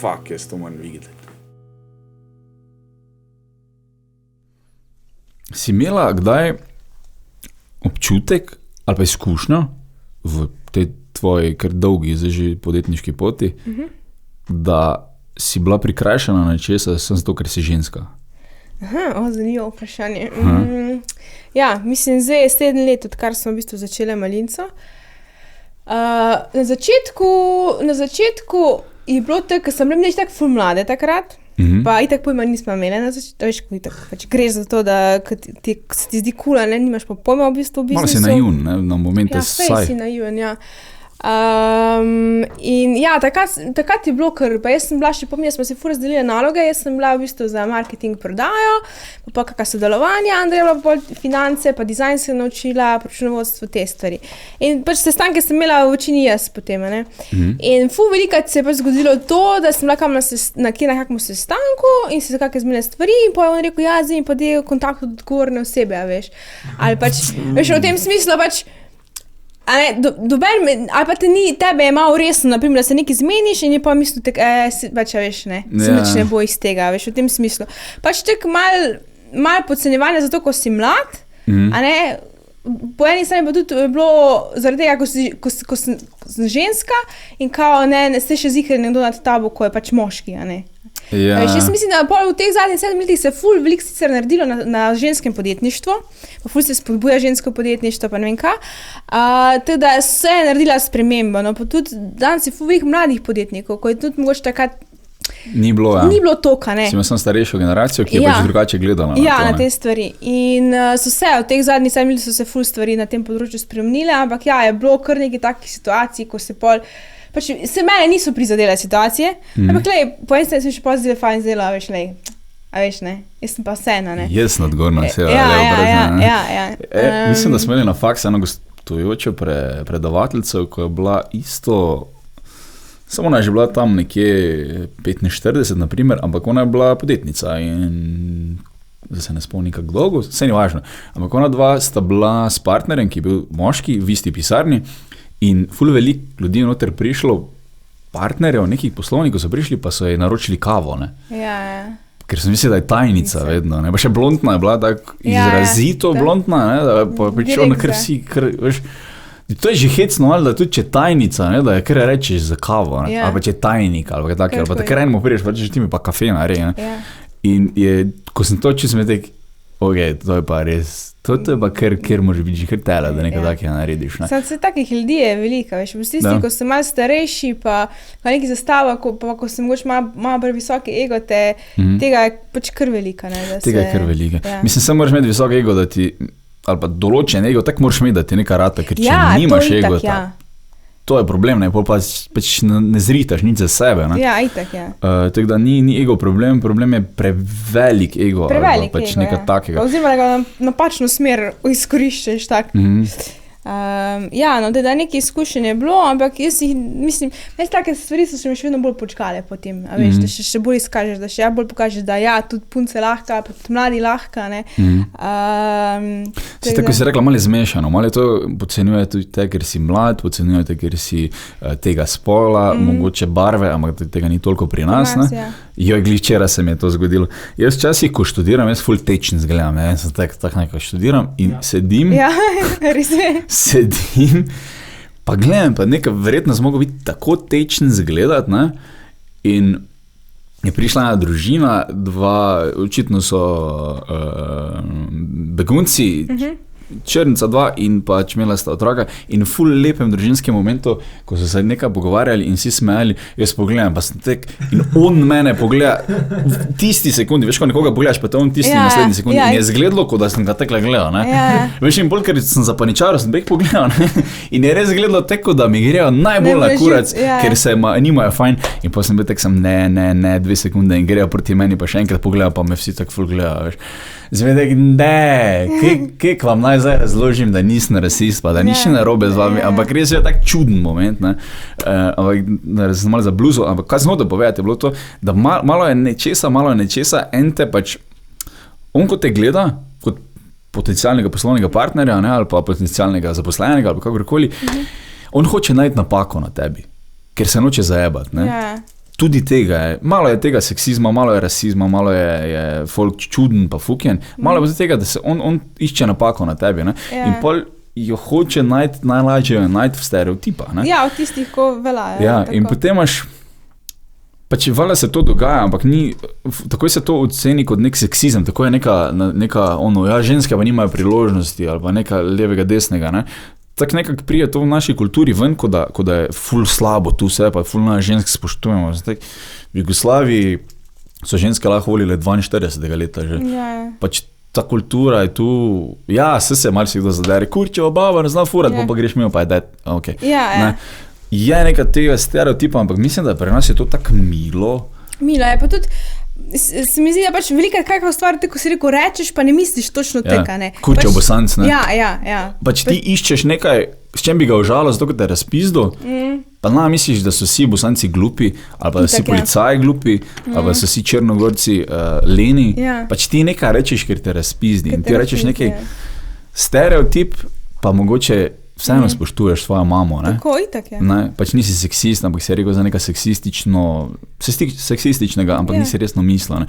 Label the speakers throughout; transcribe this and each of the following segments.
Speaker 1: fuck, jaz to moram videti. Si imela kdaj občutek ali pa izkušnjo v tej tvoji kar dolgi, zdaj že podjetniški poti, da si bila prikrajšana na česa, sem zato, ker si ženska?
Speaker 2: Zanimivo vprašanje. Ja, mislim, zdaj je 7 let, odkar smo v bistvu začeli Malinco. Na začetku je bilo tako, ker sem bila tako ful mlade takrat, pa itak pojma nismo imeli, veš, ko itak, pač greš za to, da se ti zdi cool, ne, nimaš pa pojma v bistvu v biznisu.
Speaker 1: Malo si naivn, ne, na momente saj.
Speaker 2: Ja, si naivn, ja. In ja, takrat je bilo, ker pa jaz sem bila še pomembna, smo si ful razdelili naloge, jaz sem bila v bistvu za marketing prodajo, pa kakva sodelovanja, Andreja je bila pa finance, pa dizajn se naučila, pa računovodstvo, te stvari. In pač sestanke sem imela v večini jaz potem, ne. In ful velikrat se je pač zgodilo to, da sem bila kam na kakmu sestanku in se kakve zmene stvari in pa je on rekel, ja, zdaj mi pa del kontakt od odgovorne osebe, a veš. Ali pač, veš, v tem smislu pač, ali pa tebe je malo resno, naprimer, da se nekaj zmeniš in je pa mislil, pač, veš, ne, se nič ne bo iz tega, veš, v tem smislu. Pač tako malo podcenjevanja zato, ko si mlad, a ne, po eni strani pa tudi bilo zaradi tega, ko sem ženska in kao, ne, ste še zihali nekdo nad tabo, ko je pač moški, a ne.
Speaker 1: Ja.
Speaker 2: Jaz mislim, da v teh zadnjih 7 letih se ful veliko sicer naredilo na ženskem podjetništvu, pa ful se spodbuja žensko podjetništvo, pa ne vem kaj, tako da se je naredila sprememba, no, pa tudi danes je ful veliko mladih podjetnikov, ko je tudi mogoče takrat
Speaker 1: ni bilo
Speaker 2: toka, ne.
Speaker 1: Si imel sem starejšo generacijo, ki je pač drugače gledala.
Speaker 2: Na te stvari. In so se v teh zadnjih 7 letih so se ful stvari na tem področju spremenile, ampak ja, je bilo kar nekaj takih situacij, ko se pol pač se mene niso prizadele situacije, ampak lej, po eni strani sem še pozitivno fajn zdela, veš, lej, a veš, ne, jaz sem pa vsena, ne.
Speaker 1: Jaz sem odgovorna vsega,
Speaker 2: Ja.
Speaker 1: Mislim, da smo imeli na faksu eno gostujočo predavateljico, ko je bila isto, samo ona je že bila tam nekje 45, naprimer, ampak ona je bila podjetnica in zdaj se ne spomnim kako dolgo, vse ni važno, ampak ona dva sta bila s partnerjem, ki je bil moški v isti pisarni. In ful veliko ljudi je noter prišlo, partnerjev, nekih poslovnikov so prišli, pa so jej naročili kavo, ne.
Speaker 2: Ja.
Speaker 1: Ker sem mislil, da je tajnica vedno, ne. Pa še blondna je bila, tako izrazito blondna, ne, da pa prišel na kar si, veš. To je že hecno, ali da tudi če tajnica, ne, da je kar rečeš za kavo, ne, ali pa če tajnik, ali pa tako, ali pa takrat enemu priješ, pa rečeš ti mi pa kafe naredi, ne. In ko sem to čil, sem tek, to je pa res, to je pa kjer može biti že kar tela, da nekaj takega narediš, ne.
Speaker 2: Sad se takih ljudi je velika, veš, v tisti, ko so malo starejši, pa neki zastava, pa ko sem mogoče malo bolj visoki ego, tega je pač kar velika, ne.
Speaker 1: Tega je kar velika. Mislim, samo moraš imeti visok ego, da ti, ali pa določen ego, tako moraš imeti, da ti neka rata, ker če nimaš ego, to je problem, ne, pač ne zritaš nič za sebe, ne.
Speaker 2: Ja, itak, ja.
Speaker 1: Tako da ni ego problem je prevelik ego, ali pa pač nekaj takega.
Speaker 2: Oziroma, da ga napačno smer izkoriščaš, tako. Ja, no, da nekaj izkušenj je bilo, ampak jaz mislim, take stvari so se mi še vedno bolj počkale potem, a veš, da še bolj izkažeš, da še bolj pokažeš, da ja, tudi punce lahka, pa tudi mladi lahka, ne.
Speaker 1: Tako si rekla, malo je zmešano, malo to podcenjuje tudi te, ker si mlad, podcenjuje te, ker si tega spola, mogoče barve, ampak tega ni toliko pri nas, ne. Joj, glih včeraj se mi je to zgodilo. Jaz včasih, ko študiram, jaz ful tečen zgledam, ne, jaz tako nekaj študiram in sedim, pa gledam, pa nekaj verjetno zmogo biti tako tečen zgledat, ne, in je prišla ena družina, očitno so begunci, črnica 2 in pač imela sta otroka in ful lepem družinskem momentu, ko so se nekaj pogovarjali in vsi smejali, jaz pogledam, pa sem tek in on mene pogleda v tisti sekundi, veš, ko nekoga pogledaš, pa te on tisti naslednji sekundi in je zgledalo, kot da sem ga tekle gledal, ne. Veš, in bolj, ker sem zapaničaril, sem bek pogledal, ne, in je res zgledalo tako, da mi grejo najbolj na kurac, ker se nimajo fajn in pa sem bil tek sem, ne, 2 sekunde in grejo proti meni, pa še enkrat pogledal, pa me vsi tako ful gledajo, veš. Zvedek, kek vam naj zdaj razložim, da nisem rasist, pa da nič narobe z vami, ampak res je tak čuden moment, ne, ampak sem malo zabluzil, ampak kaj sem hotel povedati, je bilo to, da malo je nečesa, ente pač, on ko te gleda, kot potencialnega poslovnega partnerja, ne, ali pa potencialnega zaposlenega, ali kakorkoli, on hoče najti napako na tebi, ker se noče zajebati, ne. tudi tega je. Malo je tega seksizma, malo je rasizma, malo je folk čuden pa fukjen, malo je tega, da se on išče napako na tebi, ne? In pol jo hoče najlažje najti v stereotipa, ne?
Speaker 2: Ja, v tistih, ko veljajo.
Speaker 1: Ja, in potem imaš, pač valjda se to dogaja, ampak takoj se to oceni kot nek seksizem, tako je neka ženske pa nimajo priložnosti, ali pa neka levega, desnega, ne? Tako nekako prije to v naši kulturi ven, ko da je ful slabo tu vse, pa ful na žensk spoštujemo. V Jugoslaviji so ženske lahko volile 42. leta že. Pač ta kultura je tu, se marsikdo zadere, kurčeva baba, ne zna furat, pa greš mimo, pa je dead, ok. Je nekaj tega stereotipa, ampak mislim, da pri nas je to tako milo.
Speaker 2: Milo je, pa tudi se mi zdi, da pač velika kakva stvar, ko si rekel, rečeš, pa ne misliš točno tega, ne.
Speaker 1: Kurčev bosanc, ne.
Speaker 2: Ja.
Speaker 1: Pač ti iščeš nekaj, s čem bi ga užalo, zato, ko te razpizdo, pa misliš, da so vsi bosanci glupi, ali pa da si policaji glupi, ali pa so vsi črnogorci leni. Pač ti nekaj rečeš, ker te razpizdi. In ti rečeš nekaj stereotip, pa mogoče vseeno spoštuješ svojo mamo, ne?
Speaker 2: Tako, itak je.
Speaker 1: Ne, pač nisi seksist, ampak si rekel za nekaj seksističnega, ampak nisi resno mislil, ne?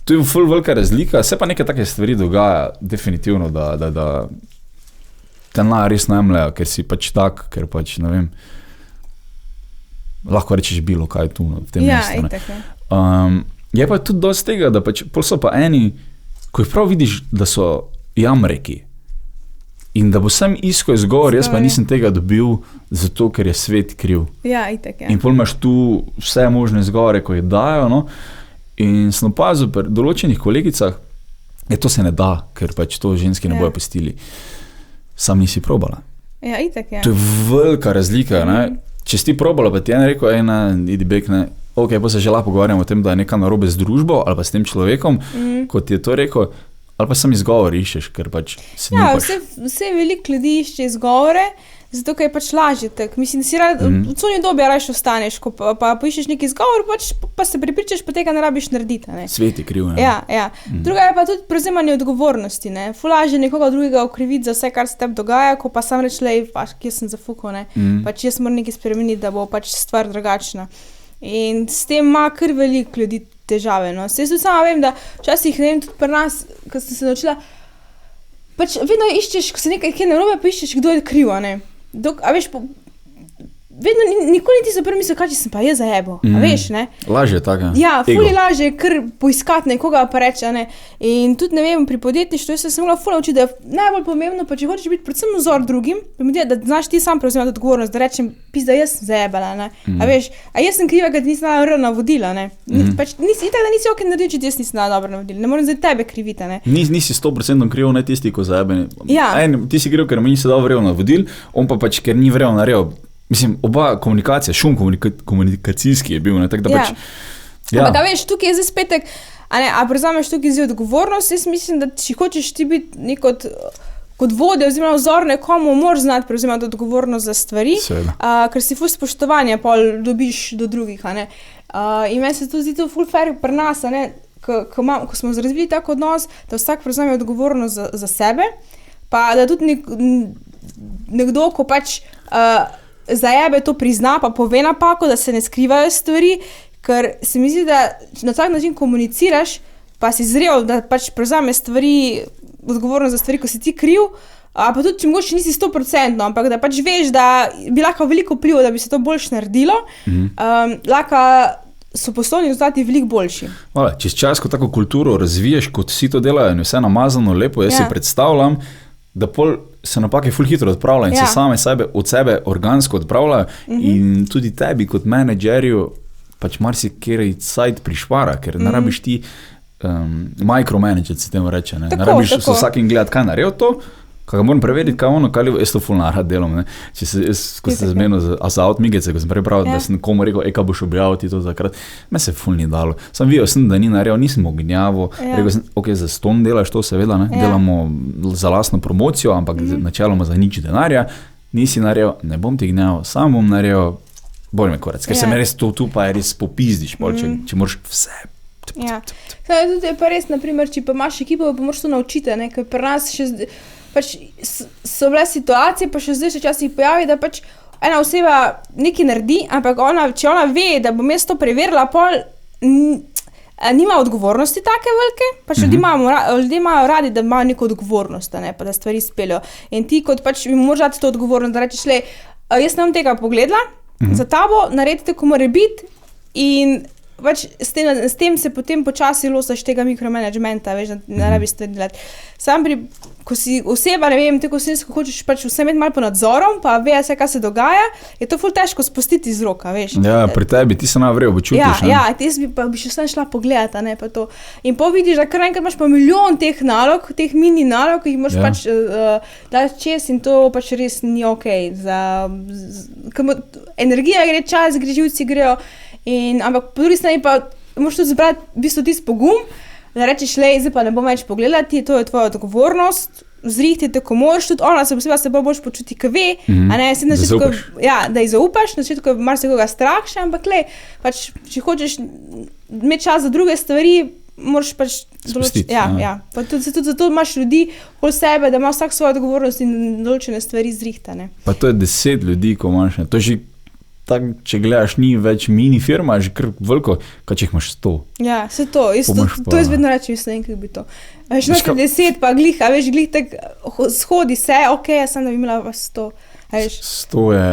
Speaker 1: To je ful velika razlika, se pa nekaj take stvari dogaja, definitivno, da te res najemljajo, ker si pač tak, ker pač, ne vem, lahko rečeš bilo kaj tu v tem mestu, ne?
Speaker 2: Itak je.
Speaker 1: Je pa tudi dosti tega, da pač pol so pa eni, ko jih prav vidiš, da so jamreki, in da bo sem iskal izgovor, jaz pa nisem tega dobil, zato ker je svet kriv.
Speaker 2: Ja, itak, ja.
Speaker 1: In pol imaš tu vse možne izgovore, ko jih dajo, no. In sem opazil pri določenih kolegicah, to se ne da, ker pač to ženski ne bojo pustili. Sam nisi probala.
Speaker 2: Ja, itak, ja.
Speaker 1: To je velika razlika, ne. Če si ti probala, pa ti je rekel, idi bek, ne. Ok, pa se že lahko pogovarjamo o tem, da je neka narobe z družbo, ali pa s tem človekom, kot je to rekel, ali pa sam izgovor iščeš, ker pač se nupaš.
Speaker 2: Vse veliko ljudi išče izgovore, zato ker je pač lažje tak. Mislim, da si v cunji dobi raje ostaneš, ko pa poiščeš neki izgovor, pa se pripričaš, pa tega ne rabiš narediti, ne.
Speaker 1: Svet je kriv, ne.
Speaker 2: Ja. Druga je pa tudi prevzemanje odgovornosti, ne. Ful lažje nekoga drugega okriviti za vse, kar se tebi dogaja, ko pa sam reč, kje sem zafukal, ne. Pač jaz moram nekaj spremeniti, da bo pač stvar drugačna. In s tem ima kar veliko ljudi težave, no. Jaz tudi sama vem, da včasih, ne vem, tudi pri nas, ko sem se naučila, pač vedno iščeš, ko se nekaj narobe, pa iščeš, kdo je kriv, ne. A veš, vedno, nikoli ti so prvi misel, kaj če sem pa jaz zajebo, a veš, ne.
Speaker 1: Lažje tako.
Speaker 2: Ja, ful je lažje kar poiskati nekoga pa reči, ne. In tudi, ne vem, pri podjetništvu, jaz sem mogla ful naučiti, da je najbolj pomembno, pa če hočeš biti predvsem vzor drugim, da znaš ti sam prevzemati odgovornost, da rečem, da jaz sem zajebala, ne. A veš, a jaz sem kriva, kad nisem dala navodila, ne. Pač itak, da nisi ok naredil, če jaz nisem dala dobro navodila, ne moram zdaj tebe kriviti, ne.
Speaker 1: Nisi 100% kriv, ne tisti, ko zajebe.
Speaker 2: Ja.
Speaker 1: Ti si kriv, ker mi nisi dal vrel navodil, on pa pač, ker ni vrel naredil. Mislim, oba komunikacija, šum komunikacijski je bil, ne, tako da pač. Ja.
Speaker 2: Ampak, veš, tukaj je zdaj spetek, a prevzameš tukaj zdaj odgovornost, jaz mislim, da če hočeš ti biti nek kot vodja oziroma vzor nekomu, moraš znati prevzemati odgovornost za stvari, ker si ful spoštovanja pol dobiš do drugih, a ne. In meni se to zdi to ful fair pri nas, a ne, ko smo razvili tak odnos, da vsak prevzame odgovornost za sebe, pa da tudi nekdo, ko pač zajebe to prizna, pa pove napako, da se ne skrivajo stvari, ker se mi zdi, da na tak način komuniciraš, pa si zrel, da pač prevzame stvari, odgovornost za stvari, ko si ti kriv, pa tudi, če mogoče nisi 100%, ampak da pač veš, da bi lahko veliko vplivo, da bi se to boljše naredilo, lahko so poslovni rezultati veliko boljši.
Speaker 1: Čez čas, ko tako kulturo razviješ, kot vsi to delajo in vse namazano lepo, jaz si predstavljam, da pol se napake ful hitro odpravljajo in se same od sebe organsko odpravljajo in tudi tebi kot menedžerju pač marsikeri sajt prišpara, ker ne rabiš ti micromanagement se temu reče, ne rabiš s vsakim gledati, kaj naredil to, kaj moram preveriti, kaj ono, kaj jaz to ful narad delam, ne. Če se jaz, ko ste zmenil za outmigece, ko sem prepravil, da sem komu rekel, kaj boš objavil ti to takrat, me se ful ni dalo. Sam videl sem, da ni naredil, nisem ognjavo, rekel sem, ok, za ston delaš to seveda, ne, delamo za lastno promocijo, ampak načeloma za nič denarja, nisi naredil, ne bom ti gnjavo, sam bom naredil, bolj me korac, ker se me res tu pa res popizdiš, če moraš vse.
Speaker 2: Ja, tudi je pa res, naprimer, če pa imaš ekipo, pa moraš to naučiti, ne, ker pri nas še pač so bile situacije, pa še zdaj se časih pojavi, da pač ena oseba nekaj naredi, ampak če ona ve, da bom jaz to preverila, pol nima odgovornosti take velike, pač ljudje imajo radi, da imajo neko odgovornost, ne, pa da stvari speljo. In ti kot pač mi moraš dati to odgovornost, da rečeš, jaz ne bom tega pogledala, za tabo naredite, ko mora biti in pač s tem se potem počasi losaš tega mikromanagementa, veš, da ne rabiš stvari delati. Sam ko si oseba, ne vem, ko hočeš pač vse imeti malo pod nadzorom, pa ve vse, kaj se dogaja, je to ful težko spustiti iz roka, veš.
Speaker 1: Ja, pri tebi ti se najvrej občutiš, ne?
Speaker 2: Ja, ti bi še sem šla pogledati, ne, pa to. In povidiš, da kar enkrat imaš pa milijon teh nalog, teh mini nalog, ki jih moraš pač dati čez in to pač res ni okej. Energija gre, čas gre, živci grejo. Ampak po drugi strani pa moraš tudi zbrati v bistvu tisti pogum, da rečeš, zdaj pa ne bom več pogledati, to je tvoja odgovornost, zrihtite, ko moraš, tudi ona se bolj boš počuti, ko ve, a ne, da
Speaker 1: zaupaš.
Speaker 2: Ja, da ji zaupaš, na začetku je marsikoga strah še, ampak pač, če hočeš imeti čas za druge stvari, moraš pač
Speaker 1: spustiti.
Speaker 2: Ja. Pa tudi zato imaš ljudi okoli sebe, da ima vsak svojo odgovornost in določene stvari zrihtane.
Speaker 1: Pa to je 10 ljudi, ko imaš, ne, to je že tako, če gledaš, ni več mini firma, že kar veliko, kaj če jih imaš 100. Ja,
Speaker 2: se to jaz vedno rečem, jaz ne vem, kako bi to. Veš, noč 10 pa glih, a veš, glih tak shodi se, jaz sem da bi imela 100.
Speaker 1: 100 je...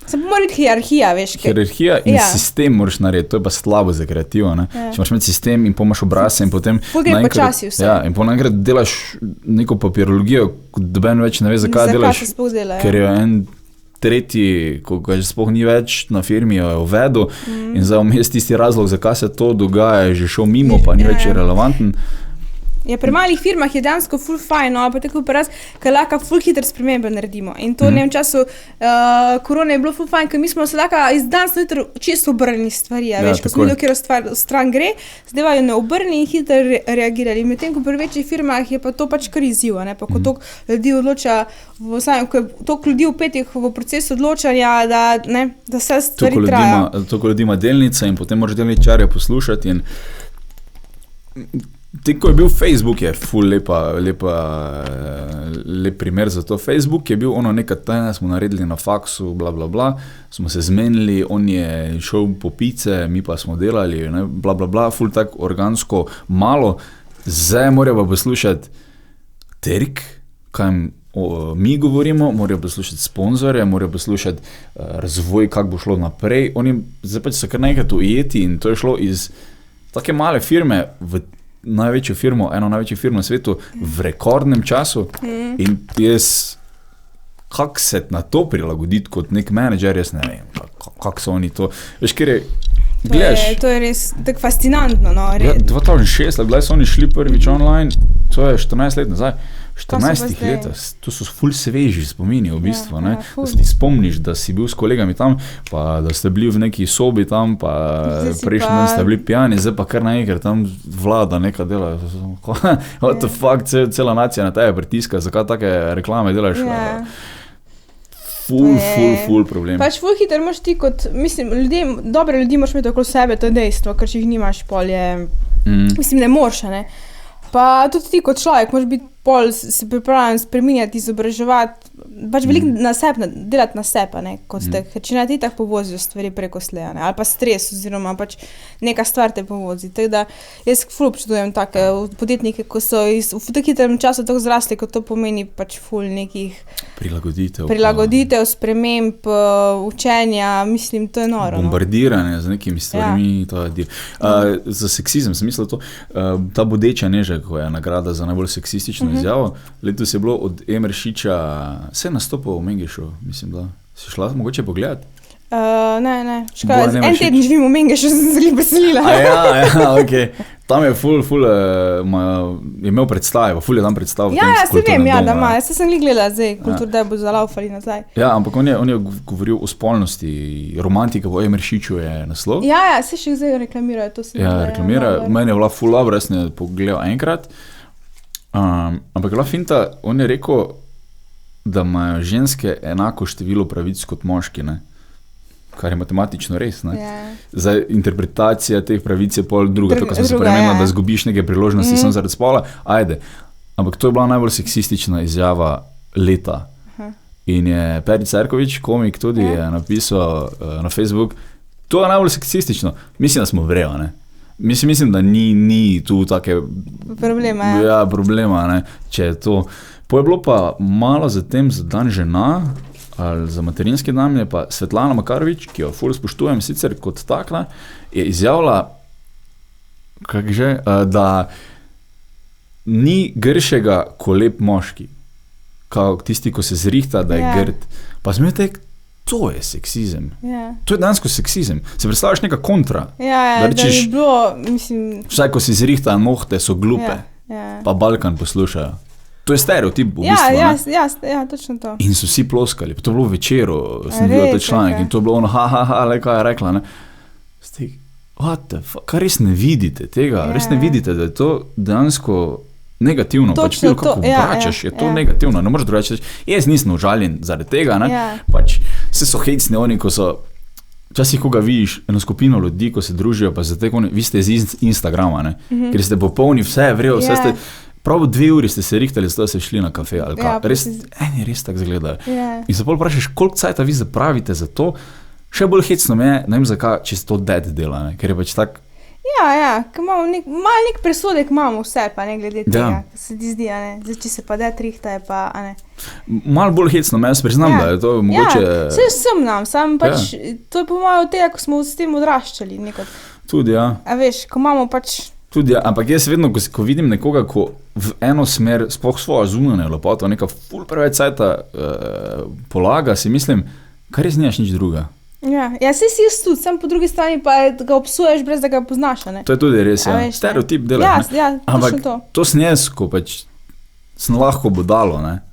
Speaker 2: Se pa mora biti hierarhija, veš.
Speaker 1: Hierarhija in sistem moraš narediti, to je pa slabo za kreativo, ne. Če imaš imeti sistem in pomaš obrazce in potem...
Speaker 2: Pogre počasi vse.
Speaker 1: Ja, in potem naenkrat delaš neko papirologijo, ko doben več ne ve, zakaj delaš.
Speaker 2: Zakaj se sploh dela,
Speaker 1: ker je en tretji, ko ga že sploh ni več na firmi, jo je uvedel in zdaj vmes tisti razlog, zakaj se to dogaja, je že šel mimo, pa ni več relevanten.
Speaker 2: Ja, pri malih firmah je dejansko ful fajn, pa tako pa raz, ker lahko ful hitro spremembe naredimo. In to v času korone je bilo ful fajn, ker mi smo se lahko iz danes na jutro čisto obrnili stvari, veš, ko smo videli, kjer stran gre, zdaj jo ne obrnili in hitro reagirali. Medtem, ko pri večjih firmah je pa to pač kar izziv, ne, pa ko toliko ljudi odloča, ko je toliko ljudi vpetih v procesu odločanja, da se stvari traja.
Speaker 1: Toliko ljudi ima delnice in potem moraš delničarja poslušati in ko je bil Facebook, je ful lep primer za to. Facebook je bil nekaj tajna, smo naredili na faksu, bla, bla, bla, smo se zmenili, on je šel po pice, mi pa smo delali, ne, bla, bla, bla, ful tak organsko malo. Zdaj morajo pa poslušati Terik, kaj mi govorimo, morajo poslušati sponzorje, morajo poslušati razvoj, kako bo šlo naprej. Oni zdaj pač so kar nekaj ujeti in to je šlo iz take male firme v največjo firmo, eno največjo firmo na svetu v rekordnem času in jaz, kako se na to prilagoditi kot nek menedžer, jaz ne vem, kako so oni to, veš, ker je, gledaš.
Speaker 2: To je res tako fascinantno, no.
Speaker 1: 2006, gledaj, so oni šli prvič online, to je 14 let nazaj, 14 let, to so ful sveži spomini v bistvu, ne, da si ti spomniš, da si bil s kolegami tam, pa da ste bili v neki sobi tam, pa prejšnji dan ste bili pijani, zdaj pa kar naenkrat tam vlada neka dela, what the fuck, cela nacija na tebe pritiska, zakaj take reklame delaš? Ful problem.
Speaker 2: Pač ful hitro moraš ti kot, mislim, dobre ljudi moraš imeti okoli sebe, to je dejstvo, ker če jih nimaš, pol je, mislim, ne moraš, ne. Pa tudi ti kot človek moraš biti pol se pripravljen spreminjati, izobraževati, pač veliko delati na sebe, ne, kot te, če ne ti tako povozijo stvari preko sleja, ne, ali pa stres, oziroma pač neka stvar te povozi. Tako da jaz ful občudujem take podjetnike, ko so v tako hitrem času tako zrasli, kot to pomeni pač ful nekih prilagoditev, sprememb, učenja, mislim, to je noro.
Speaker 1: Bombardiranje z nekimi stvarmi, to je za seksizem sem mislil to, ta bodeča neža, ko je nagrada za najbolj seksistično izjavo. Letos je bilo od Emeršiča, se je nastopil v Mengešu, mislim, da si šla mogoče pogledati?
Speaker 2: Ne. En teden živim v Mengešu, sem se li preselila.
Speaker 1: Ok. Tam je ful, je imel predstave, ful je tam predstavil.
Speaker 2: Ja, se vem, da ima, jaz sem li gledala zdaj, kultur, da bo zalaufali nazaj.
Speaker 1: Ja, ampak on je govoril o spolnosti, romantika v Emeršiču je naslov.
Speaker 2: Ja, se še zdaj reklamirajo, to se ne.
Speaker 1: Ja, reklamirajo, meni je bila ful dobro, jaz ne pogledal enkrat. Ampak je bila finta, on je rekel, da imajo ženske enako število pravic kot moški, ne? Kar je matematično res, ne? Zdaj, interpretacija teh pravic je pol druga, to, ko sem se premenila, da zgubiš neke priložnosti samo zaradi spola, ajde. Ampak to je bila najbolj seksistična izjava leta. In je Peri Cerković, komik tudi, je napisal na Facebook, to je najbolj seksistično. Mislim, da smo vrejo, ne. Mislim, da ni tu take...
Speaker 2: Problema, ja.
Speaker 1: Ja, problema, ne, če je to. Je bilo pa malo zatem za dan žena, ali za materinski dan, je pa Svetlana Makarovič, ki jo ful spoštujem sicer kot takna, je izjavila, da ni gršega ko lep moški. Kao tisti, ko se zrihta, da je grd. Pa sem tek, to je seksizem. To je dansko seksizem. Se predstavljaš neka kontra.
Speaker 2: Da rečeš, da je bilo, mislim...
Speaker 1: Vsaj, ko si zrihta, nohte so glupe. Pa Balkan poslušajo. To je stereotip v bistvu,
Speaker 2: ja, točno to.
Speaker 1: In so vsi ploskali. To je bilo v Večeru, sem videl ta članek in to je bilo ono, le kaj je rekla, ne. Stik, what the fuck, kaj res ne vidite tega? Res ne vidite, da je to dansko negativno, pač bilo kako obračaš, je to negativno, ne moreš drugače reči. Jaz nisem užaljen zaradi tega, ne, pač vse so hecni oni, ko so, včasih, ko ga vidiš, eno skupino ljudi, ko se družijo, pa za teko, vi ste iz Instagrama, ne, ker ste popolni, vse je vrejo, vse ste, prav 2 uri ste se rihtali, zato ste šli na kafe, ali kaj, eni res tako zgledajo. In se pol vprašaš, koliko cajta vi zapravite za to, še bolj hecno me je, ne vem zakaj, če se to ded dela, ne, ker je pač tak.
Speaker 2: Ja, ker imamo nek presodek imamo vse, pa ne glede tega, se ti zdi, a ne, zdaj, če se pa ded rihta, je pa, a ne.
Speaker 1: Malo bolj hecno me, jaz priznam, da je to mogoče...
Speaker 2: Ja, vse sem nam, sam pač, to je po malo tega, ko smo s tem odraščali nekaj.
Speaker 1: Tudi, ja.
Speaker 2: A veš, ko imamo pač...
Speaker 1: Tudi, ampak jaz vedno, ko vidim nekoga, ko v eno smer, sploh svojo zunanjo lepoto, neka ful preveč cajta polaga, si mislim, kaj res nimaš nič druga.
Speaker 2: Ja, se si jaz tudi, sam po drugi strani pa ga obsuješ, brez da ga poznaš, ne?
Speaker 1: To je tudi res, ja. Stereotip delaš, ne?
Speaker 2: Ja, točno to.
Speaker 1: Ampak to sem jaz, ko pač sem lahko budalo, ne?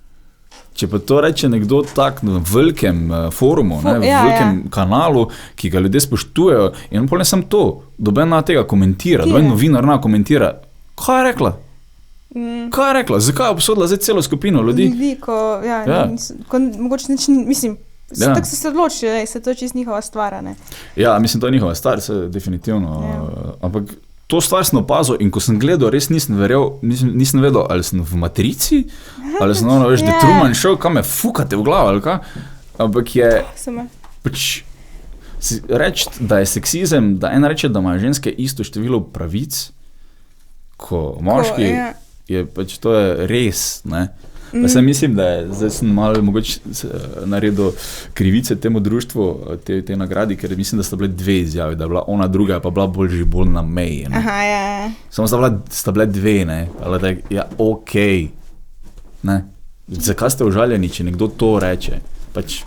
Speaker 1: Če pa to reče nekdo tak na velikem forumu, ne, v velikem kanalu, ki ga ljudje spoštujejo, in pol ne sem to, doben na tega komentira, doben novinar na komentira, kaj je rekla? Kaj je rekla? Zakaj je obsodila zdaj celo skupino ljudi?
Speaker 2: Ljudi, ko mogoče nič, mislim, tako so se odločili, se to čist njihova stvar, ne?
Speaker 1: Ja, mislim, to je njihova stvar, se definitivno, ampak to stvar sem opazil in ko sem gledal, res nisem vedel, ali sem v Matrici, ali sem ono, veš, The Truman Show, kam me fukate v glavo, ali kaj, ampak je, pač, reči, da je seksizem, da en reče, da ima ženske isto število pravic, ko moški, je pač, to je res, ne. Pa sem mislim, da je, zdaj sem malo mogoče naredil krivice temu društvu, te nagradi, ker mislim, da sta bile 2 izjave, da je bila ona druga, pa bila bolj na meji, ne.
Speaker 2: Aha, ja.
Speaker 1: Samo sta bile 2, ne, ali da je, ja, okej, ne. Zakaj ste užaljeni, če nekdo to reče? Pač...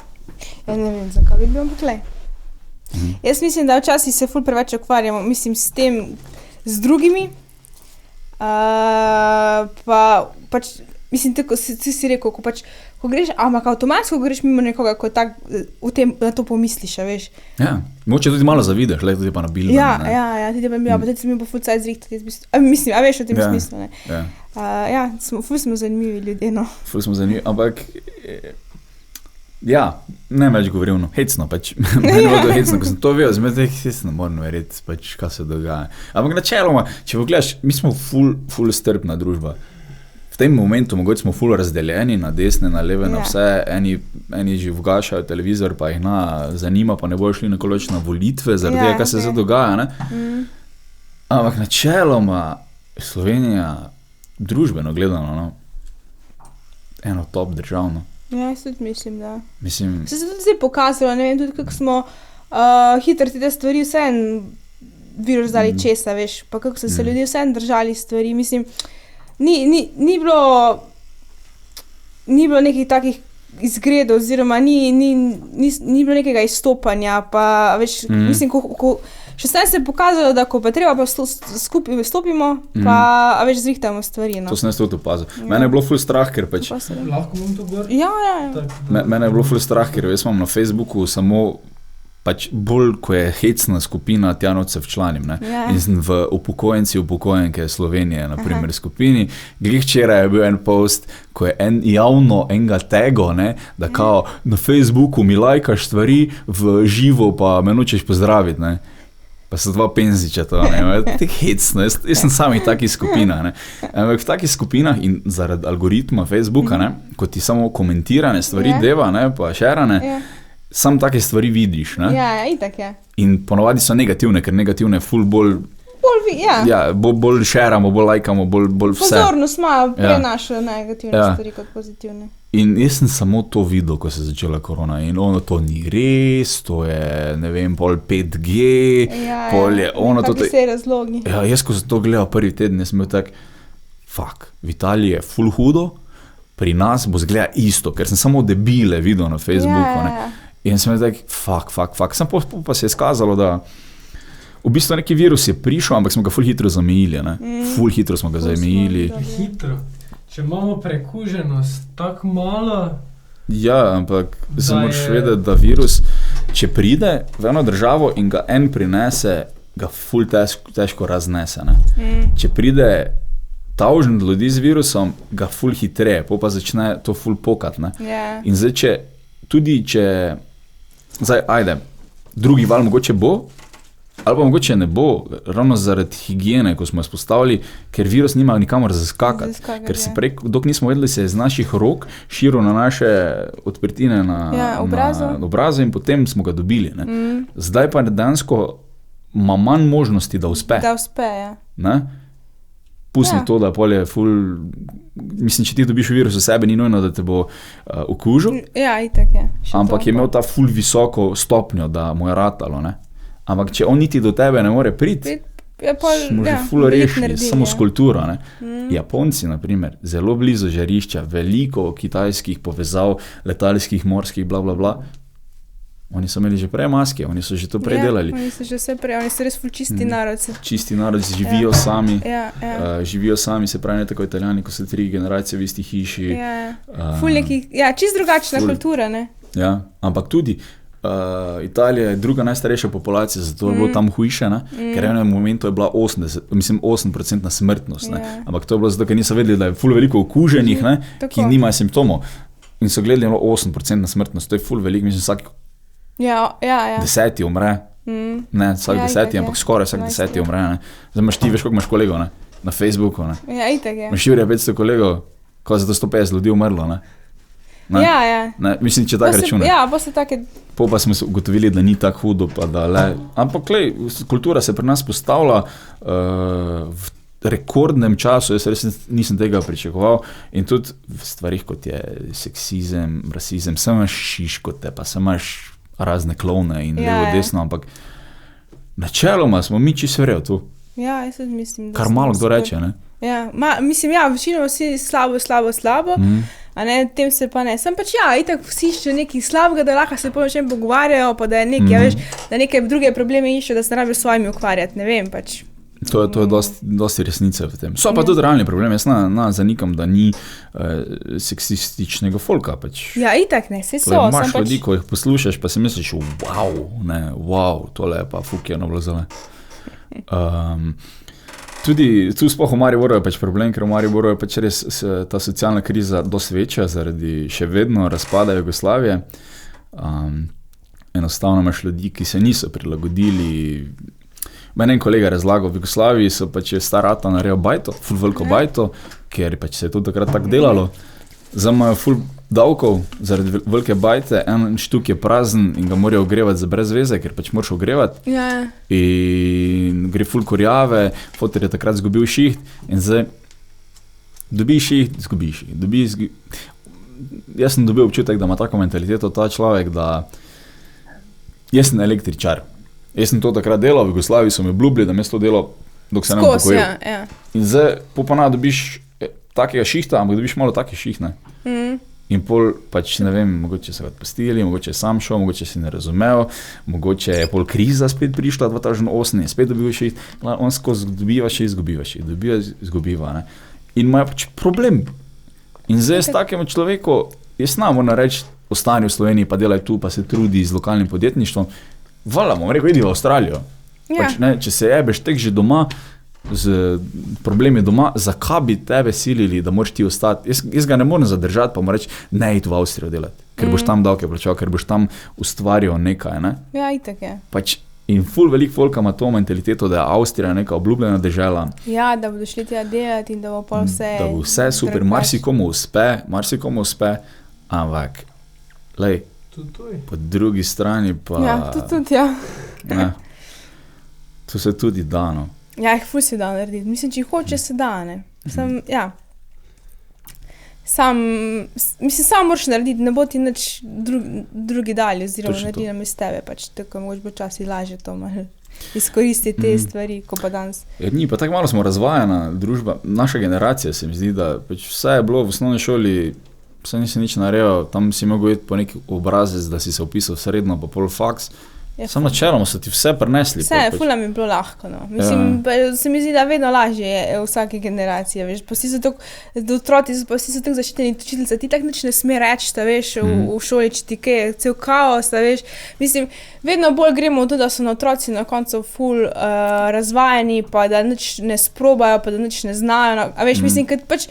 Speaker 2: Ja, ne vem, zakaj bi bil poklej. Jaz mislim, da včasih se ful preveč ukvarjamo, mislim, s tem, z drugimi, pa pač, mislim, tako si rekel, ko greš, ampak avtomatsko greš mimo nekoga, ko tak na to pomisliš, veš.
Speaker 1: Ja, mogoče tudi malo zavidaš, tudi pa na bildu.
Speaker 2: Ja, tudi pa tudi sem bil po ful cajt zrihtat, mislim, a veš v tem smislu, ne. Ja, ful smo zanimivi ljudje, no.
Speaker 1: Ful smo zanimivi, ampak, ja, ne več govoril, no, hecno, pač, meni bilo to hecno, ko sem to vedel, zmed hecno moram verjeti, pač, kaj se dogaja. Ampak načeloma, če pogledaš, mi smo ful strpna družba. V tem momentu mogoče smo ful razdeljeni na desne, na leve, na vse, eni že vgašajo televizor, pa jih zanima, pa ne bojo šli nekoloč na volitve, zaradi tega, kaj se zdaj dogaja, ne. Ampak načeloma Slovenija družbeno gledano, no, eno top državno.
Speaker 2: Ja, jaz tudi mislim, da.
Speaker 1: Mislim...
Speaker 2: Se tudi zdaj pokazalo, ne vem, tudi kako smo hitro te stvari vseen virus dali česa, veš, pa kako so se ljudje vseen držali stvari, mislim, ni bilo nekih takih izgredov, oziroma ni bilo nekega izstopanja, pa veš, mislim, ko še se je pokazalo, da ko pa treba pa skupaj stopimo, pa veš, zrihtamo stvari, no.
Speaker 1: To sem jaz tudi opazil. Mene je bilo ful strah, ker pač...
Speaker 3: Lahko bom to gor?
Speaker 2: Ja.
Speaker 1: Mene je bilo ful strah, ker jaz imam na Facebooku samo pač bolj, ko je hecna skupina Tjanovcev članim, ne. In sem v upokojenke Slovenije, na primer, skupini. Glih včeraj je bil en post, ko je javno enega tego, ne, da kao na Facebooku mi lajkaš stvari v živo, pa me nočeš pozdraviti, ne. pa so dva penziča to, ne, tek hecno, jaz sem sami takih skupinah, ne. Ampak v takih skupinah in zaradi algoritma Facebooka, ne, ko ti samo komentirane stvari deva, ne, pa šerane, sam take stvari vidiš, ne.
Speaker 2: Ja, itak je.
Speaker 1: In ponovadi so negativne, ker negativne ful bolj bolj šeramo, bolj lajkamo, bolj vse.
Speaker 2: Pozornost ima prenaša negativne stvari kot pozitivne.
Speaker 1: In jaz sem samo to videl, ko se je začela korona in ono to ni res, to je, ne vem, pol 5G, pol je ono to...
Speaker 2: Kakvi se razlogi.
Speaker 1: Ja, jaz ko sem to gledal prvi teden, jaz sem bil tak, v Italiji je ful hudo, pri nas bo zgleda isto, ker sem samo debile videl na Facebooku, ne. In sem bil tak, sem pa se je skazalo, da v bistvu neki virus je prišel, ampak smo ga ful hitro zamejili, ne. Ful hitro smo ga zamejili.
Speaker 3: Hitro. Če imamo prekuženost tako malo...
Speaker 1: Ja, ampak se moraš vedeti, da virus, če pride v eno državo in ga en prinese, ga ful težko raznese, ne. Če pride tavžen ljudi z virusom, ga ful hitreje, pa začne to ful pokat, ne. In zdaj, drugi val mogoče bo, ali pa mogoče ne bo, ravno zaradi higiene, ko smo jo spostavili, ker virus nima nikamor zaskakati. Ker se prej, dok nismo vedeli, se je z naših rok širil na naše odprtine na obrazu in potem smo ga dobili. Ne. Zdaj pa dejansko ima manj možnosti, da uspe.
Speaker 2: Da uspe, ja.
Speaker 1: Ne? Pusti to, da pol je ful... Mislim, če ti dobiš virus v sebe, ni nujno, da te bo okužil.
Speaker 2: Ja, itak je.
Speaker 1: Ampak je imel ta ful visoko stopnjo, da mu je ratalo, ne. Ampak če on niti do tebe ne more priti, smo že ful rešili, samo s kulturo, ne. Japonci, na primer, zelo blizu žarišča, veliko kitajskih povezav, letalskih, morskih, bla, bla, bla. Oni so imeli že prej maske, oni so že to prej delali.
Speaker 2: Oni so že vse prej, oni so res ful čisti narod.
Speaker 1: Čisti narod, živijo sami, živijo sami, se pravi ne tako Italijani, ko so 3 generacije v isti hiši.
Speaker 2: Ful nekih, čist drugačna kultura, ne.
Speaker 1: Ja, ampak tudi Italija je druga najstarejša populacija, zato je bilo tam hujše, ne? Ker v enem momentu je bila 8% smrtnost, ne? Ampak to je bilo zato, ker niso vedeli, da je ful veliko okuženih, ne? Ki nimajo simptomov. In so gledali, da je bilo 8% smrtnost, to je ful veliko, mislim, vsak 10 umre, ne vsak 10, ampak skoraj vsak 10 umre, ne? Zdaj imaš ti, veš, koliko imaš kolegov, ne? Na Facebooku, ne?
Speaker 2: Ja, itak je.
Speaker 1: Imaš Jurija 500 kolegov, ko je za to 150 ljudi umrlo, ne? Ne, mislim, če tako računa.
Speaker 2: Ja, bo se take...
Speaker 1: Pa smo ugotovili, da ni tako hudo, pa da le... Ampak, kultura se pri nas postavlja v rekordnem času, jaz res nisem tega pričakoval in tudi v stvarih, kot je seksizem, rasizem, sem imaš šiškote, pa sem imaš razne klovne in levo desno, ampak načeloma smo mi čisto verjeli tu.
Speaker 2: Ja, jaz mislim, da...
Speaker 1: Kar malo kdo reče, ne?
Speaker 2: Ja, mislim, večino vsi slabo, a ne, tem se pa ne. Sem pač, itak vsi iščejo nekaj slabega, da lahko se po čem pogovarjajo, pa da je nekaj, veš, da neke druge probleme iščejo, da se ne rabijo s svojimi ukvarjati, ne vem, pač.
Speaker 1: To je dosti resnice v tem. So pa tudi realni problemi, jaz zanikam, da ni seksističnega folka, pač.
Speaker 2: Ja, itak ne, vse so.
Speaker 1: Imaš ljudi, ko jih poslušaš, pa si misliš, wow, tole je pa fukjeno blazole. Tudi tu sploh v Mariboru je pač problem, ker v Mariboru je pač res ta socialna kriza dosti večja zaradi še vedno razpada Jugoslavije. Enostavno imaš ljudi, ki se niso prilagodili. Meni en kolega razlagal, v Jugoslaviji so pač star ata naredil bajto, ful veliko bajto, ker pač se je to takrat tako delalo. Zdaj imajo ful davkov zaradi velike bajte, en štuk je prazen in ga morajo ogrevati za brez veze, ker pač moraš ogrevati. In gre ful kurjave, foter je takrat zgubil šiht in zdaj dobi šiht, zgubi šiht. Jaz sem dobil občutek, da ima tako mentaliteto ta človek, da jaz sem električar. Jaz sem to takrat delal, v Jugoslaviji so mi obljubili, da me to delo, dok se ne bom pokojil. In zdaj popona dobiš takega šihta, ampak dobiš malo take šihne. In pol pač, ne vem, mogoče se ga odpustili, mogoče je sam šel, mogoče si ne razumel, mogoče je pol kriza spet prišla 2008 in spet dobil šiht. On skozi dobiva šiht, izgubiva, ne. In ima pač problem. In zdaj s takemu človeku, jaz moram reči, ostani v Sloveniji, pa delaj tu, pa se trudi z lokalnim podjetništvom. Vala, bom rekel, idi v Avstralijo. Pač, ne, če se jebeš tek že doma, z problemi doma, zakaj bi tebe silili, da moraš ti ostati? Jaz ga ne morem zadržati, pa mu reči, ne iti v Avstrijo delati, ker boš tam davke plačal, ker boš tam ustvarjal nekaj, ne?
Speaker 2: Ja, itak je.
Speaker 1: Pač In ful velik folka ima to mentaliteto, da je Avstrija neka obljubljena dežela.
Speaker 2: Ja, da bodo šli tja delati in da bo pol vse...
Speaker 1: Da bo vse super, marsikomu uspe, ampak, lej, po drugi strani pa...
Speaker 2: Ja, tudi, ja.
Speaker 1: Ne, to se tudi da, no.
Speaker 2: Ja, ful se da narediti. Mislim, če hoče, se da, ne. Ja. Sam moraš narediti, ne bo ti nič drugi dali, oziroma naredi namesto tebe, pač tako mogoče bo časi lažje to malo izkoristiti te stvari, ko pa danes.
Speaker 1: Ni, pa tako malo smo razvajena družba, naša generacija se mi zdi, da pač vse je bilo v osnovni šoli, vse nisi nič naredil, tam si mogel iti po neki obrazec, da si se upisal srednjo, pa pol faks. Samo načeloma so ti vse prenesli.
Speaker 2: Vse, fula mi je bilo lahko, no. Mislim, se mi zdi, da vedno lažje je v vsaki generaciji, veš, pa vsi so tako, otroci pa vsi so tako zaščiteni, učiteljica, ti tako nič ne sme reči, da veš, v šoli, če ti kaj, cel kaos, da veš. Mislim, vedno bolj gremo v to, da so na otroci na koncu ful razvajeni, pa da nič ne sprobajo, pa da nič ne znajo, a veš, mislim, kad pač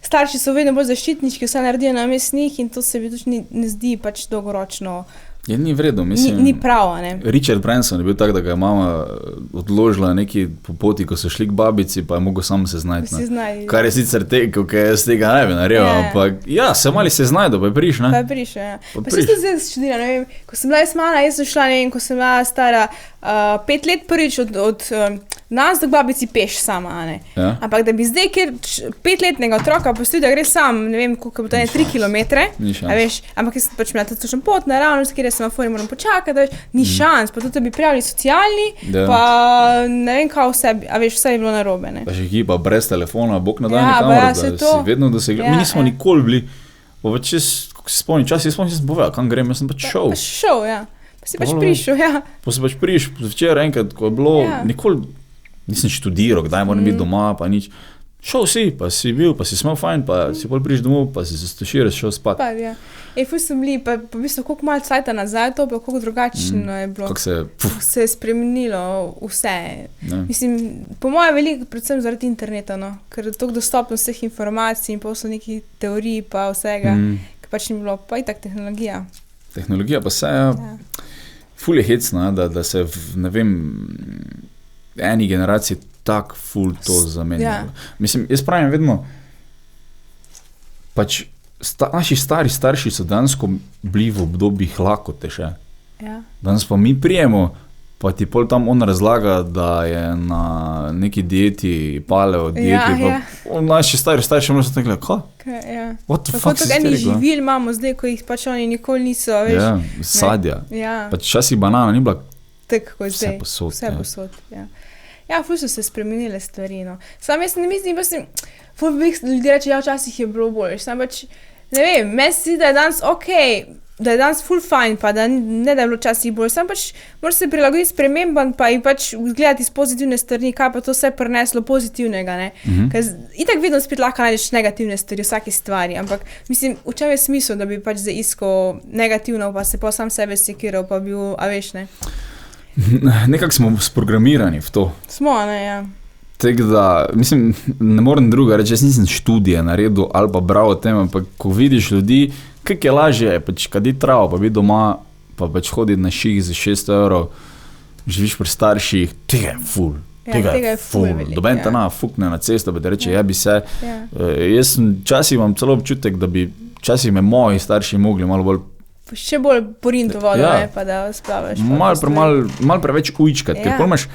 Speaker 2: starši so vedno bolj zaščitnički, vse naredijo na mestu njih in to se mi tudi ne zdi pač dolgoročno.
Speaker 1: Je ni vredno, mislim.
Speaker 2: Ni pravo, ne.
Speaker 1: Richard Branson je bil tak, da ga je mama odložila neki po poti, ko so šli k babici, pa je mogel sam se znajti. Kar je sicer teko, kaj jaz tega ne bi naredil, ampak ja, se mali se znajdo, pa je priš, ne?
Speaker 2: Pa je priš, ja. Pa si to zdaj začudila, ne vem, ko sem bila jaz mala, jaz sem šla, ne vem, ko sem bila stara 5 let prvič od nas do babici peš sama, ne.
Speaker 1: Ja.
Speaker 2: Ampak da bi zdaj, ker 5-letnega otroka postil, da gre sam, ne vem, koliko bo to je, 3 kilometre, a veš, ampak jaz sem pač imela tudi točno pot, naravnost, kjer semafori moram počakati, da veš, ni šans, pa tudi bi prijavili socialni, pa ne vem kaj vse, a veš, vse je bilo narobe, ne.
Speaker 1: Pa še hipa brez telefona, bog na dan kamor, da si vedno dosegli. Mi nismo nikoli bili, pa čez, kako se spomnim, čas si spomnim, sem povedal, kam grem, jaz sem pač šel.
Speaker 2: Pa šel, ja. Pa si pač prišel, ja.
Speaker 1: Pa si pač prišel, včeraj enkrat, ko je bilo, nikoli nisem študiral, kdaj moram biti doma, pa nič. Šel si, pa si bil, pa si smel fajn, pa si pol prišel domov, pa si se stoširal, šel spat.
Speaker 2: Ja. Ful sem bili, pa v bistvu koliko malo cajta nazaj, to pa koliko drugačno je bilo.
Speaker 1: Kako
Speaker 2: se je spremenilo vse. Ne. Mislim, po mojem veliko, predvsem zaradi interneta, no, ker je toliko dostopno vseh informacij in pa so nekih teorij pa vsega, ker pač ni bilo, pa itak tehnologija.
Speaker 1: Tehnologija pa se ful je hecna, da se ne vem, eni generaciji tak ful to zamenjalo. Ja. Mislim, jaz pravim vedno, pač naši starši so dansko bili v obdobjih lakote še.
Speaker 2: Ja.
Speaker 1: Danes pa mi prijemo, pa ti pol tam on razlaga, da je na neki dieti, paleo dieti, pa naši starši moramo se takle, kaj?
Speaker 2: Ja.
Speaker 1: What the fuck si ste
Speaker 2: rekla? Živil imamo zdaj, ko jih pač oni nikoli niso, veš.
Speaker 1: Ja, sadja.
Speaker 2: Ja.
Speaker 1: Pač časih banana ni bila
Speaker 2: tako kot zdaj.
Speaker 1: Vse
Speaker 2: posod, ja. Ja, ful so se spremenile stvari, no. Sam jaz ne mislim, pa sem, ful ljudi reče, ja, včasih je bilo bolj, sam pač, ne vem, meni se zdi, da je danes okej, da je danes ful fajn, pa da ne da je bilo včasih bolj, sam pač moraš se prilagoditi spremembam, pa in pač gledati iz pozitivne strani, kaj pa to vse prineslo pozitivnega, ne. Ker itak vedno spet lahko najdeš negativne stvari, vsake stvari, ampak mislim, v čem je smisel, da bi pač zdaj iskal negativno, pa se pa sam sebe sekiral, pa bil, a veš, ne.
Speaker 1: Nekako smo sprogramirani v to.
Speaker 2: Smo, ne, ja.
Speaker 1: Tako da, mislim, ne morem druga reči, jaz nisem študije naredil ali pa bral o tem, ampak ko vidiš ljudi, kako je lažje, pač kaditi travo, pa biti doma, pa pač hoditi na ših za 600 €, živiš pri starših, tega je ful. Tega je ful. Doben te fukne na cesto, pa te reče, jebi se. Jaz časih imam celo občutek, da bi časih me moji starši mogli malo bolj
Speaker 2: še bolj poriniti vodo, ne, pa da splavaš.
Speaker 1: Mal preveč ujčkati, ker pol imaš,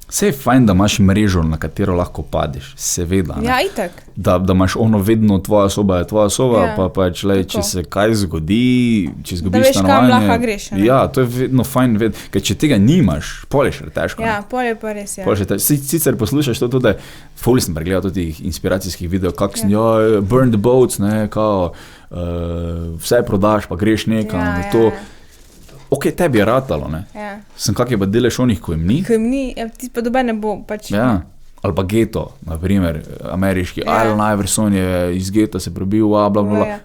Speaker 1: vse je fajn, da imaš mrežo, na katero lahko padeš, seveda. Ne?
Speaker 2: Ja, itak.
Speaker 1: Da imaš ono vedno, tvoja soba je tvoja soba, pa pač, če se kaj zgodi, če izgubiš stanovanje.
Speaker 2: Da veš, kam lahko greš. Ne?
Speaker 1: Ja, to je vedno fajn vedeti, ker če tega nimaš, pol je še težko.
Speaker 2: Ja, pol je pa res, ja.
Speaker 1: Sicer poslušaš to tudi, ful sem pregledal tudi inspiracijskih videov, kako sem, burn the boats, ne, kao, vse prodaš, pa greš nekam, to. Ok, tebi je ratalo, ne?
Speaker 2: Ja.
Speaker 1: Sem kak je pa delež onih, ko jim ni?
Speaker 2: Ko jim ni, ti pa dobe ne bo, pač.
Speaker 1: Ja, ali pa geto, naprimer, ameriški, Allen Iverson je iz geta se prebil, blablabla.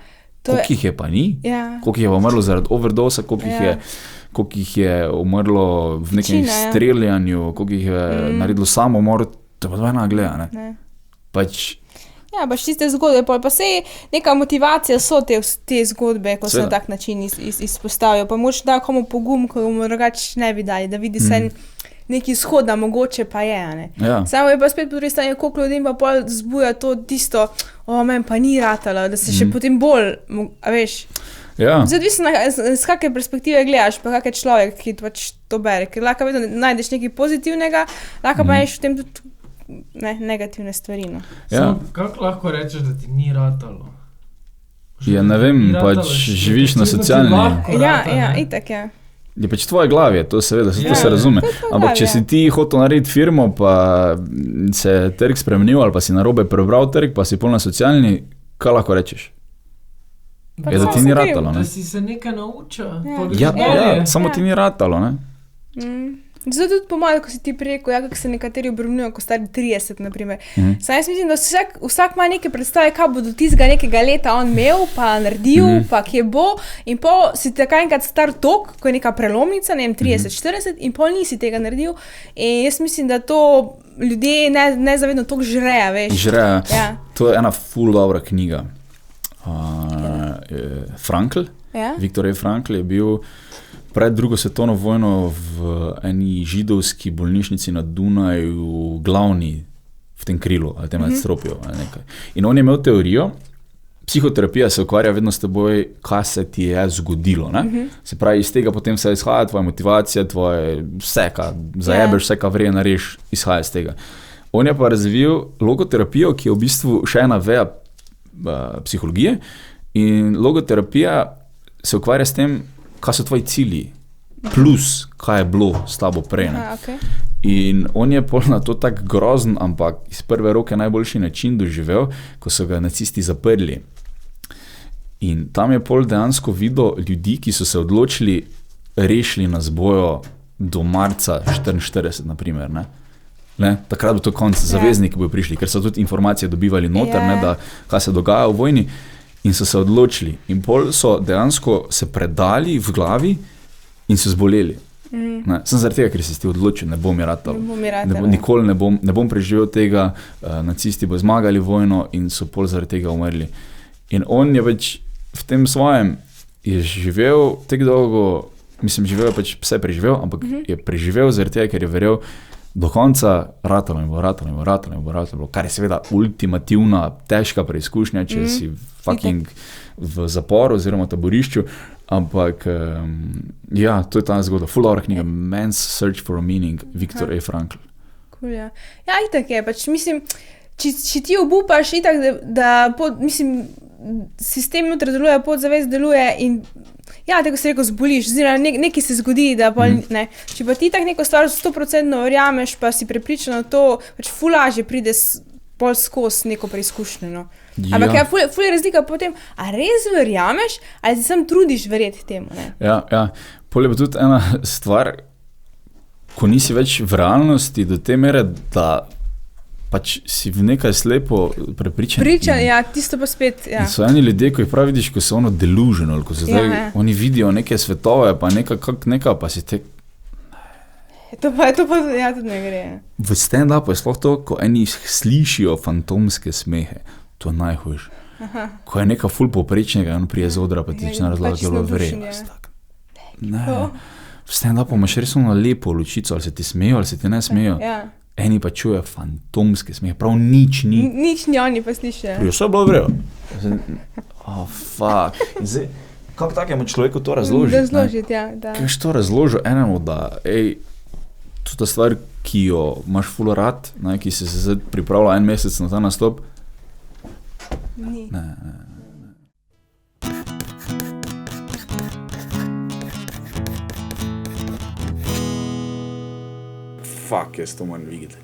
Speaker 1: Koliko jih je pa ni?
Speaker 2: Ja.
Speaker 1: Koliko jih je umrlo zaradi overdosa, koliko jih je umrlo v nekem streljanju, koliko jih je naredilo samomor, to pa dvajna gleda, ne? Pač,
Speaker 2: Ja, pač tiste zgodbe, pa sej neka motivacija so te zgodbe, ko se na tak način izpostavijo. Pa moč da komu pogum, ko mu drugače ne bi dali, da vidi se neki izhod, da mogoče pa je, ne.
Speaker 1: Ja.
Speaker 2: Samo je pa spet po drugi strani, koliko ljudem pa pol zbuja to tisto, men pa ni ratalo, da se še potem bolj, a veš.
Speaker 1: Ja.
Speaker 2: Zdaj odvisno, z kakve perspektive gledaš, pa kak je človek, ki pač to bere. Ker lahko vedno najdeš nekaj pozitivnega, lahko pa najdeš v tem tudi negativne stvari. No.
Speaker 1: Ja.
Speaker 3: Kako lahko rečeš, da ti ni ratalo?
Speaker 1: Ja, ne vem, pač živiš na socialni.
Speaker 2: Ja, itak, ja.
Speaker 1: Je pač tvoje glavi, to seveda, to se razume. Ampak če si ti hotel narediti firmo, pa se je trg spremenil, ali pa si narobe prebral trg, pa si pol na socialni, kaj lahko rečeš? Je, da ti ni ratalo, ne?
Speaker 3: Da si se nekaj naučil.
Speaker 1: Ja, samo ti ni ratalo, ne?
Speaker 2: Zato tudi pomaga, ko si ti rekel, kako se nekateri obremenijo, ko stari 30, naprimer. Saj jaz mislim, da vsak ima neke predstave, kaj bo do tistega nekega leta on imel, pa naredil, pa kje bo, in pol si tako enkrat star tok, ko je neka prelomnica, ne vem, 30-40, in pol nisi tega naredil. In jaz mislim, da to ljudje nezavedno tok žreja, veš.
Speaker 1: Žreja. Ja. To je ena ful dobra knjiga. Frankl, Viktor E. Frankl je bil pred drugo svetovno vojno v eni židovski bolnišnici na Dunaju glavni v tem krilu, ali tem nadstropju, ali nekaj. In on je imel teorijo, psihoterapija se ukvarja vedno s teboj, kaj se ti je zgodilo, ne? Se pravi, iz tega potem se izhaja tvoja motivacija, tvoje vse, kaj zajebeš, vse, kaj vrije nareš, izhaja iz tega. On je pa razvil logoterapijo, ki je v bistvu še ena veja psihologije, in logoterapija se ukvarja s tem, kaj so tvoji cilji, plus kaj je bilo s tabo prej.
Speaker 2: Okay.
Speaker 1: In on je pol na to tak grozen, ampak iz prve roke najboljši način doživel, ko so ga nacisti zaprli. In tam je pol dejansko videl ljudi, ki so se odločili, rešili nas bojo do marca 44, naprimer, ne? Takrat bo to konc, zavezniki bojo prišli, ker so tudi informacije dobivali noter, ne, da kaj se dogaja v vojni. In so se odločili. In pol so dejansko se predali v glavi in so zboleli. Sem zaradi tega, ker si ti odločil, ne bom je ratalo. Nikoli ne bom preživel tega, nacisti bo zmagali vojno in so pol zaradi tega umrli. In on je več v tem svojem je živel tako dolgo, mislim, živel je pač vse preživel, ampak je preživel zaradi tega, ker je verjel, do konca ratalo, kar je seveda ultimativna, težka preizkušnja, če si fucking v zaporu oziroma taborišču, ampak ja, to je ta zgodba, full dobra knjiga, Man's Search for a Meaning, Viktor E. Frankl.
Speaker 2: Cool, ja. Ja, itak je, pač mislim, če ti obupaš, itak, mislim, sistem jutri deluje, podzavest deluje in ja, tako se rekel, zboliš, oziroma nekaj se zgodi, da pol ne. Če pa ti tak neko stvar 100% verjameš, pa si prepričan v to, pač ful lažje pride pol skozi neko preizkušnjo, no. Ampak ja, ful je razlika potem, a res verjameš, ali si sam trudiš verjeti temu, ne.
Speaker 1: Ja. Pol je pa tudi ena stvar, ko nisi več v realnosti do te mere, da pač si v nekaj slepo prepričan.
Speaker 2: Ja, tisto pa spet, ja.
Speaker 1: In so eni ljudje, ko jih prav vidiš, ko so ono delusional, ko se zdaj, oni vidijo neke svetove, pa neka, pa si tek...
Speaker 2: To pa, ja, tudi ne gre.
Speaker 1: V stand-upu je sploh to, ko eni slišijo fantomske smehe, to je najhujš. Ko je neka ful poprečnega, on prije z odra, pa ti začne razlagati, da vre. Ne, v stand-upu imaš res ono lepo lučico, ali se ti smejo, ali se ti ne smejo.
Speaker 2: Ja.
Speaker 1: Eni pa čuje fantomske smehe, prav nič ni.
Speaker 2: Nič ni, oni pa slišijo.
Speaker 1: Vse je bilo vrejo. Fuck. In zdaj, kako takemu človeku to razložiti?
Speaker 2: Razložiti, ja.
Speaker 1: Kaj to razložil enemu, da, to ta stvar, ki jo imaš ful rad, ki si se zdaj pripravila en mesec na ta nastop?
Speaker 2: Ni.
Speaker 1: Ne. Fuck, jaz to moram videti.